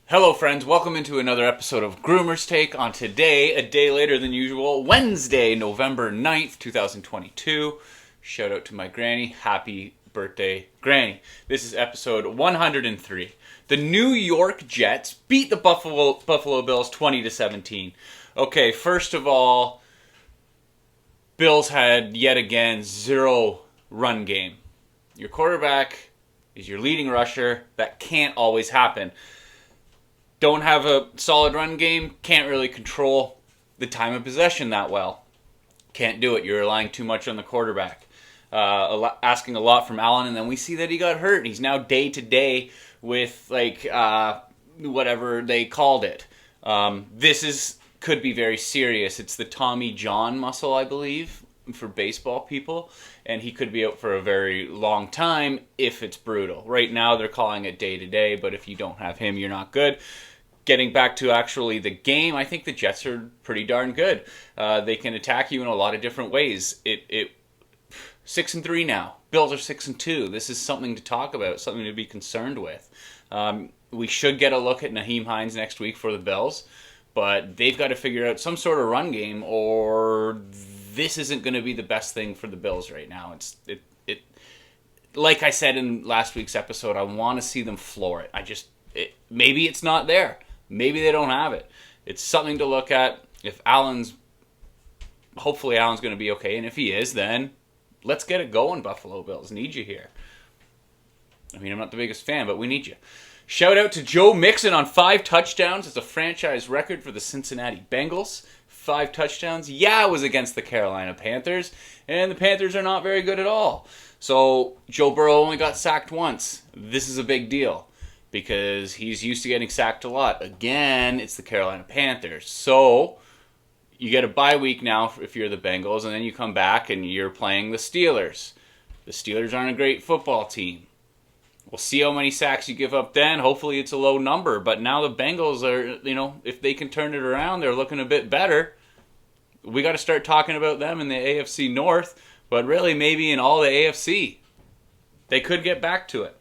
Hello friends, welcome into another episode of Groomer's Take on today, a day later than usual, Wednesday, November 9th, 2022. Shout out to my granny. Happy birthday, granny. This is episode 103. The New York Jets beat the Buffalo Bills 20-17. Okay, first of all, Bills had yet again zero run game. Your quarterback is your leading rusher. That can't always happen. Don't have a solid run game, can't really control the time of possession that well. Can't do it. You're relying too much on the quarterback. Asking a lot from Allen, and then we see that he got hurt. He's now day-to-day with, whatever they called it. This could be very serious. It's the Tommy John muscle, I believe, for baseball people, and he could be out for a very long time if it's brutal. Right now, they're calling it day-to-day, but if you don't have him, you're not good. Getting back to actually the game, I think the Jets are pretty darn good. They can attack you in a lot of different ways. 6-3 now. Bills are 6-2. This is something to talk about, something to be concerned with. We should get a look at Nyheim Hines next week for the Bills, but they've got to figure out some sort of run game, or this isn't going to be the best thing for the Bills right now. Like I said in last week's episode, I want to see them floor it. Maybe it's not there. Maybe they don't have it. It's something to look at. Hopefully Allen's going to be okay, and if he is, then let's get it going, Buffalo Bills. Need you here. I mean, I'm not the biggest fan, but we need you. Shout out to Joe Mixon on 5 touchdowns. It's a franchise record for the Cincinnati Bengals. 5 touchdowns. Yeah, it was against the Carolina Panthers, and the Panthers are not very good at all. So Joe Burrow only got sacked once. This is a big deal, because he's used to getting sacked a lot. Again, it's the Carolina Panthers. So you get a bye week now if you're the Bengals, and then you come back and you're playing the Steelers. The Steelers aren't a great football team. We'll see how many sacks you give up then. Hopefully it's a low number. But now the Bengals are, if they can turn it around, they're looking a bit better. We got to start talking about them in the AFC North, but really maybe in all the AFC. They could get back to it.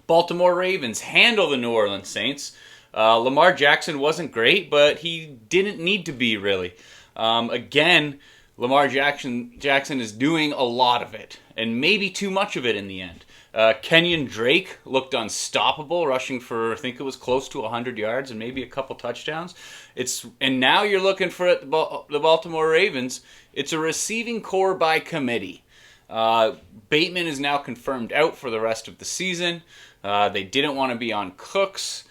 Baltimore Ravens handle the New Orleans Saints. Lamar Jackson wasn't great, but he didn't need to be, really. Again, Lamar Jackson is doing a lot of it, and maybe too much of it in the end. Kenyon Drake looked unstoppable, rushing for, I think it was close to 100 yards and maybe a couple touchdowns. And now you're looking for the Baltimore Ravens. It's a receiving core by committee. Bateman is now confirmed out for the rest of the season. They didn't want to be on Cooks.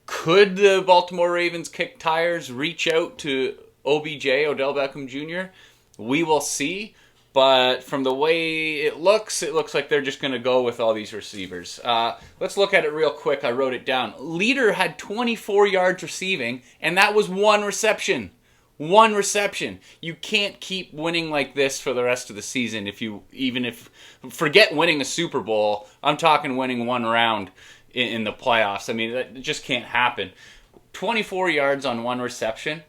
Could the Baltimore Ravens kick tires, reach out to OBJ, Odell Beckham Jr.? We will see. But from the way it looks like they're just going to go with all these receivers. Let's look at it real quick. I wrote it down. Leader had 24 yards receiving, and that was one reception. One reception. You can't keep winning like this for the rest of the season. Forget winning a Super Bowl. I'm talking winning one round in the playoffs. I mean, that just can't happen. 24 yards on one reception.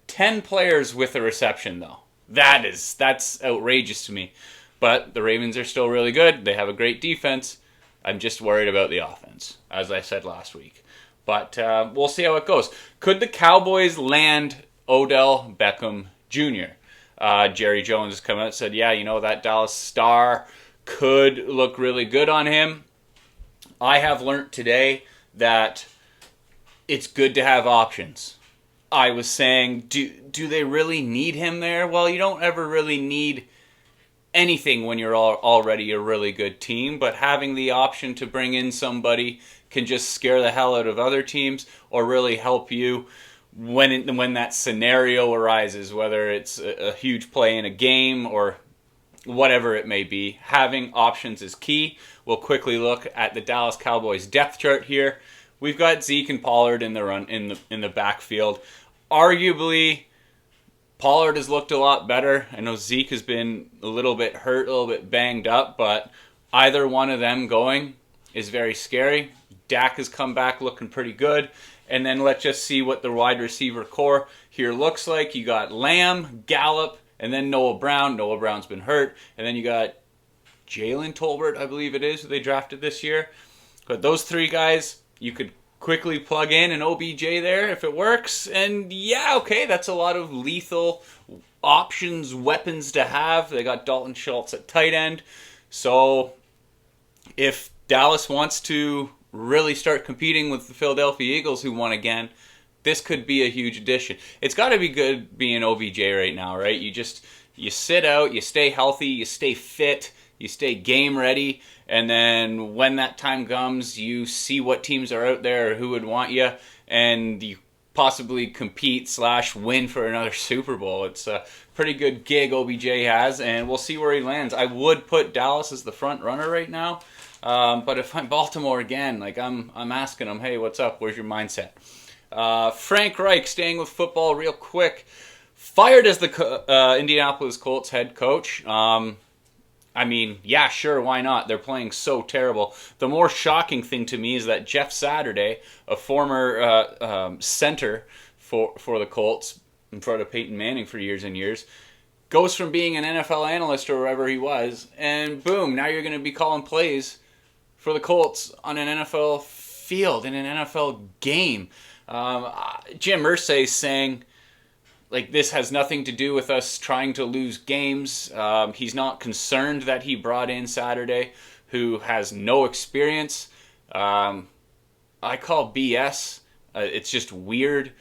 10 players with a reception, though. That's outrageous to me. But the Ravens are still really good. They have a great defense. I'm just worried about the offense, as I said last week. But we'll see how it goes. Could the Cowboys land Odell Beckham Jr.? Jerry Jones has come out and said, that Dallas star could look really good on him. I have learnt today that it's good to have options. I was saying, do they really need him there? Well, you don't ever really need anything when you're already a really good team, but having the option to bring in somebody can just scare the hell out of other teams or really help you when that scenario arises, whether it's a huge play in a game or whatever it may be. Having options is key. We'll quickly look at the Dallas Cowboys depth chart here. We've got Zeke and Pollard in the backfield. Arguably, Pollard has looked a lot better. I know Zeke has been a little bit hurt, a little bit banged up, but either one of them going is very scary. Dak has come back looking pretty good. And then let's just see what the wide receiver core here looks like. You got Lamb, Gallup, and then Noah Brown. Noah Brown's been hurt. And then you got Jalen Tolbert, I believe it is, who they drafted this year. But those three guys, you could quickly plug in an OBJ there if it works. And yeah, okay, that's a lot of lethal options, weapons to have. They got Dalton Schultz at tight end. So if Dallas wants to really start competing with the Philadelphia Eagles, who won again, this could be a huge addition. It's got to be good being OBJ right now, right? You sit out, you stay healthy, you stay fit, you stay game ready, and then when that time comes, you see what teams are out there or who would want you, and you possibly compete / win for another Super Bowl. It's a pretty good gig OBJ has, and we'll see where he lands. I would put Dallas as the front runner right now, but if I'm Baltimore again, like I'm asking them, hey, what's up? Where's your mindset? Frank Reich, staying with football real quick, fired as the Indianapolis Colts head coach. I mean, yeah, sure, why not? They're playing so terrible. The more shocking thing to me is that Jeff Saturday, a former center for the Colts, in front of Peyton Manning for years and years, goes from being an NFL analyst or wherever he was, and boom, now you're going to be calling plays for the Colts on an NFL field, in an NFL game. Jim Irsay saying, like, this has nothing to do with us trying to lose games. He's not concerned that he brought in Saturday, who has no experience. I call BS. It's just weird.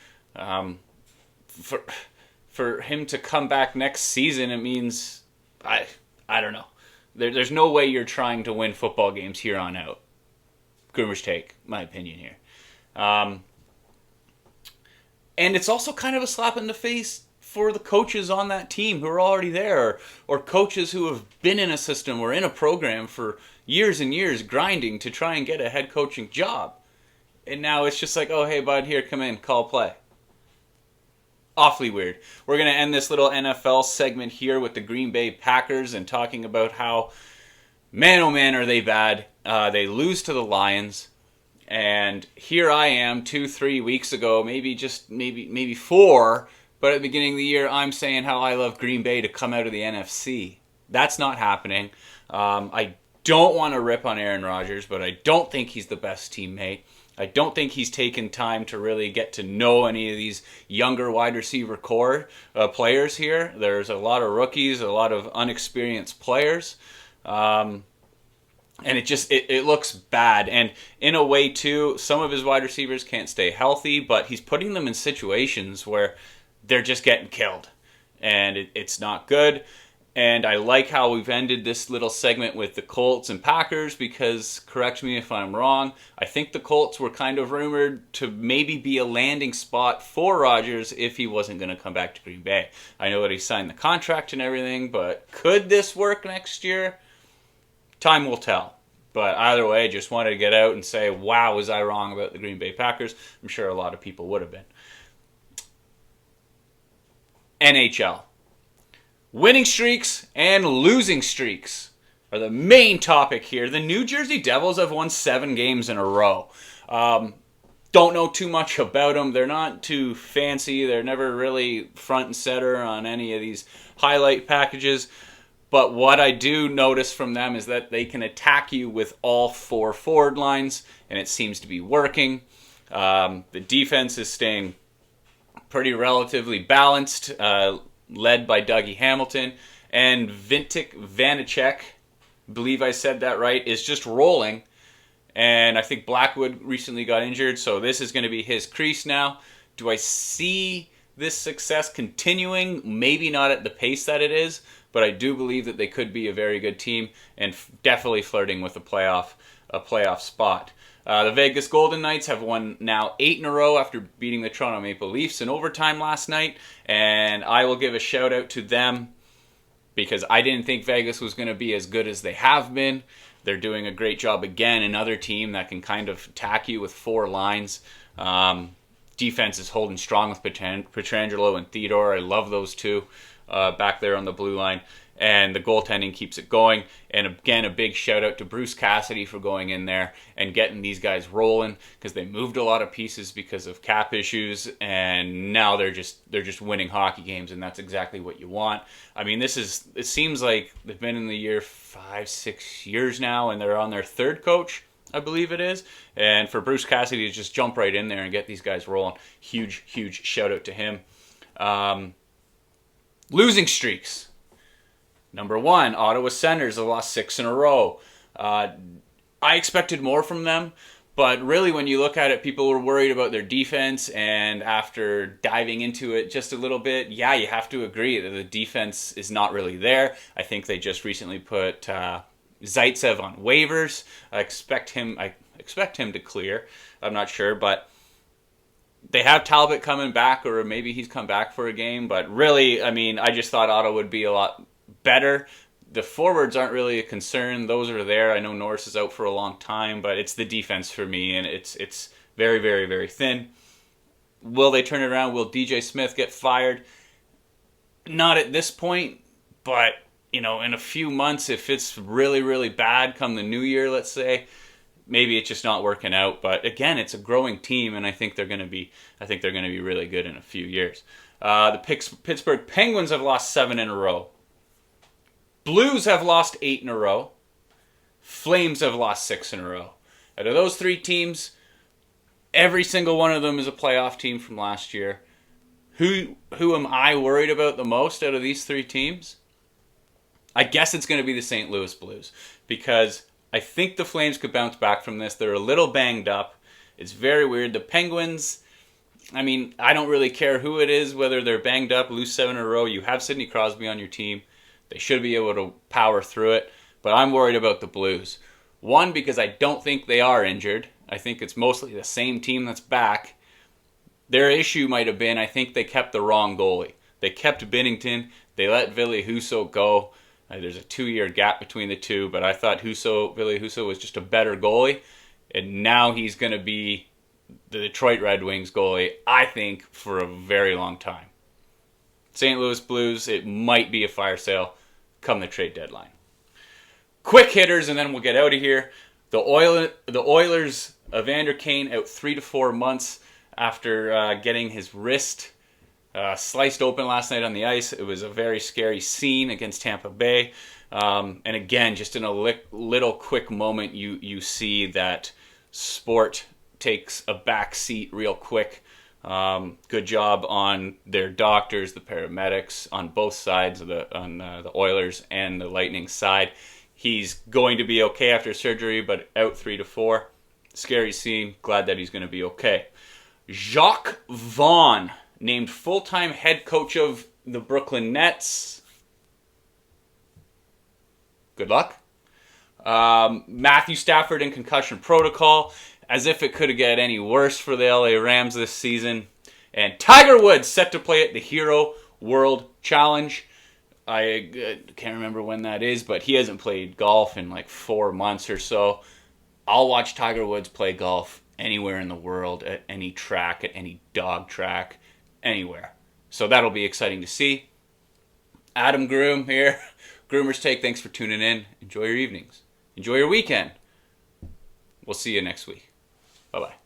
For him to come back next season, it means I don't know. There's no way you're trying to win football games here on out. Groomer's take, my opinion here. And it's also kind of a slap in the face for the coaches on that team who are already there, or coaches who have been in a system or in a program for years and years grinding to try and get a head coaching job. And now it's just like, oh, hey, bud, here, come in, call play. Awfully weird. We're going to end this little NFL segment here with the Green Bay Packers and talking about how, man, oh man, are they bad. They lose to the Lions. And here I am 2-3 weeks ago, maybe 4, but at the beginning of the year, I'm saying how I love Green Bay to come out of the NFC. That's not happening. I don't want to rip on Aaron Rodgers, but I don't think he's the best teammate. I don't think he's taken time to really get to know any of these younger wide receiver core players here. There's a lot of rookies, a lot of unexperienced players. And it looks bad. And in a way, too, some of his wide receivers can't stay healthy, but he's putting them in situations where they're just getting killed. And it's not good. And I like how we've ended this little segment with the Colts and Packers because, correct me if I'm wrong, I think the Colts were kind of rumored to maybe be a landing spot for Rodgers if he wasn't going to come back to Green Bay. I know that he signed the contract and everything, but could this work next year? Time will tell. But either way, I just wanted to get out and say, wow, was I wrong about the Green Bay Packers? I'm sure a lot of people would have been. NHL. Winning streaks and losing streaks are the main topic here. The New Jersey Devils have won 7 games in a row. Don't know too much about them. They're not too fancy. They're never really front and center on any of these highlight packages. But what I do notice from them is that they can attack you with all 4 forward lines, and it seems to be working. The defense is staying pretty relatively balanced, led by Dougie Hamilton, and Vitek Vanacek, believe I said that right, is just rolling. And I think Blackwood recently got injured, so this is going to be his crease now. Do I see this success continuing? Maybe not at the pace that it is, but I do believe that they could be a very good team and definitely flirting with a playoff spot. The Vegas Golden Knights have won now 8 in a row after beating the Toronto Maple Leafs in overtime last night, and I will give a shout out to them because I didn't think Vegas was going to be as good as they have been. They're doing a great job again. Another team that can kind of attack you with 4 lines. Defense is holding strong with Pietrangelo and Theodore. I love those two back there on the blue line. And the goaltending keeps it going. And again, a big shout out to Bruce Cassidy for going in there and getting these guys rolling because they moved a lot of pieces because of cap issues, and now they're just winning hockey games, and that's exactly what you want. I mean, it seems like they've been in the year 5-6 years now, and they're on their 3rd coach. I believe it is. And for Bruce Cassidy to just jump right in there and get these guys rolling, huge, huge shout out to him. Losing streaks. Number 1, Ottawa Senators have lost 6 in a row. I expected more from them, but really when you look at it, people were worried about their defense, and after diving into it just a little bit, yeah, you have to agree that the defense is not really there. I think they just recently put Zaitsev on waivers. I expect him to clear. I'm not sure, but they have Talbot coming back, or maybe he's come back for a game, but really, I mean, I just thought Ottawa would be a lot better. The forwards aren't really a concern. Those are there. I know Norris is out for a long time, but it's the defense for me, and it's very, very, very thin. Will they turn it around? Will DJ Smith get fired? Not at this point, but in a few months, if it's really, really bad come the new year, let's say, maybe it's just not working out. But again, it's a growing team, and I think they're going to be really good in a few years. The Pittsburgh Penguins have lost 7 in a row. Blues have lost 8 in a row. Flames have lost 6 in a row. Out of those 3 teams, every single one of them is a playoff team from last year. Who am I worried about the most out of these 3 teams? I guess it's going to be the St. Louis Blues, because I think the Flames could bounce back from this. They're a little banged up. It's very weird. The Penguins, I mean, I don't really care who it is, whether they're banged up, lose 7 in a row. You have Sidney Crosby on your team. They should be able to power through it, but I'm worried about the Blues. 1, because I don't think they are injured. I think it's mostly the same team that's back. Their issue might have been, I think they kept the wrong goalie. They kept Binnington. They let Ville Husso go. There's a 2-year gap between the two, but I thought Ville Husso was just a better goalie, and now he's going to be the Detroit Red Wings goalie, I think, for a very long time. St. Louis Blues, it might be a fire sale come the trade deadline. Quick hitters, and then we'll get out of here. The Oilers, Evander Kane out 3 to 4 months after getting his wrist sliced open last night on the ice. It was a very scary scene against Tampa Bay. And again, just in a little quick moment, you see that sport takes a back seat real quick. Good job on their doctors, the paramedics, on both sides of the Oilers and the Lightning side. He's going to be okay after surgery, but out 3 to 4. Scary scene. Glad that he's going to be okay. Jacques Vaughn, named full-time head coach of the Brooklyn Nets. Good luck. Matthew Stafford in concussion protocol, as if it could get any worse for the LA Rams this season. And Tiger Woods set to play at the Hero World Challenge. I can't remember when that is, but he hasn't played golf in like 4 months or so. I'll watch Tiger Woods play golf anywhere in the world, at any track, at any dog track, anywhere. So that'll be exciting to see. Adam Groom here. Groomer's Take, thanks for tuning in. Enjoy your evenings. Enjoy your weekend. We'll see you next week. Bye-bye.